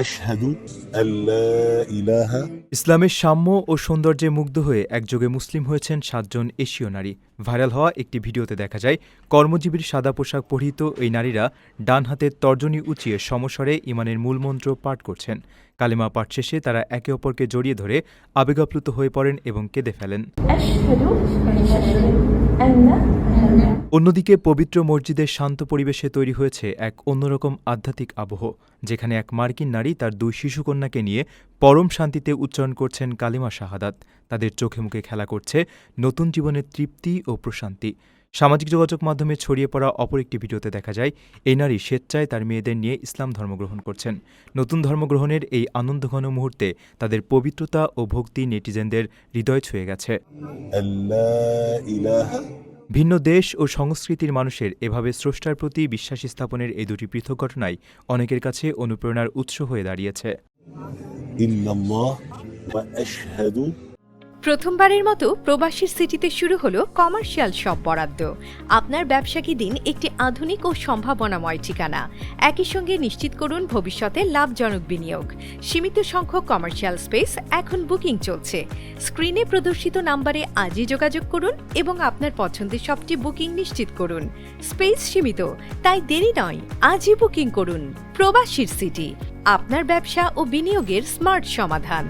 আশহাদু আল্লা ইলাহা। ইসলামের সাম্য ও সৌন্দর্যে মুগ্ধ হয়ে একযোগে মুসলিম হয়েছেন ৭ জন এশীয় নারী। ভাইরাল হওয়া একটি ভিডিওতে দেখা যায় কর্মজীবীর সাদা পোশাক পরিহিত এই নারীরা ডান হাতের তর্জনী উঁচিয়ে সমস্বরে ইমানের মূলমন্ত্র পাঠ করছেন। কালেমা পাঠ শেষে তারা একে অপরকে জড়িয়ে ধরে আবেগাপ্লুত হয়ে পড়েন এবং কেঁদে ফেলেন। অন্যদিকে পবিত্র মসজিদের শান্ত পরিবেশে তৈরি হয়েছে এক অন্যরকম আধ্যাত্মিক আবহ, যেখানে এক মার্কিন নারী তার ২ শিশুকন্যাকে নিয়ে পরম শান্তিতে উচ্চারণ করছেন কালিমা শাহাদাত। তাদের চোখে মুখে খেলা করছে নতুন জীবনের তৃপ্তি ও প্রশান্তি। সামাজিক যোগাযোগ মাধ্যমে ছড়িয়ে পড়া অপর একটি ভিডিওতে দেখা যায় এই নারী স্বেচ্ছায় তার মেয়েদের নিয়ে ইসলাম ধর্মগ্রহণ করছেন। নতুন ধর্মগ্রহণের এই আনন্দঘন মুহূর্তে তাদের পবিত্রতা ও ভক্তি নেটিজেনদের হৃদয় ছুঁয়ে গেছে। আল্লা ইলাহা। ভিন্ন দেশ ও সংস্কৃতির মানুষের এভাবে স্রষ্টার প্রতি বিশ্বাস স্থাপনের এই দুটি পৃথক ঘটনাই অনেকের কাছে অনুপ্রেরণার উৎস হয়ে দাঁড়িয়েছে। ইল্লাল্লাহ ওয়া আশহাদু। প্রথমবারের মতো প্রবাসীর সিটিতে শুরু হলো কমার্শিয়াল শপ বরাদ্দ। আপনার ব্যবসা কি দিন একটি আধুনিক ও সম্ভাবনাময় ঠিকানা। একই সঙ্গে নিশ্চিত করুন ভবিষ্যতে লাভজনক বিনিয়োগ। সীমিত সংখ্যক কমার্শিয়াল স্পেস এখন বুকিং চলছে। স্ক্রিনে প্রদর্শিত নাম্বারে আজই যোগাযোগ করুন এবং আপনার পছন্দের শপটি বুকিং নিশ্চিত করুন। স্পেস সীমিত, তাই দেরি নয়, আজই বুকিং করুন। প্রবাসীর সিটি, আপনার ব্যবসা ও বিনিয়োগের স্মার্ট সমাধান।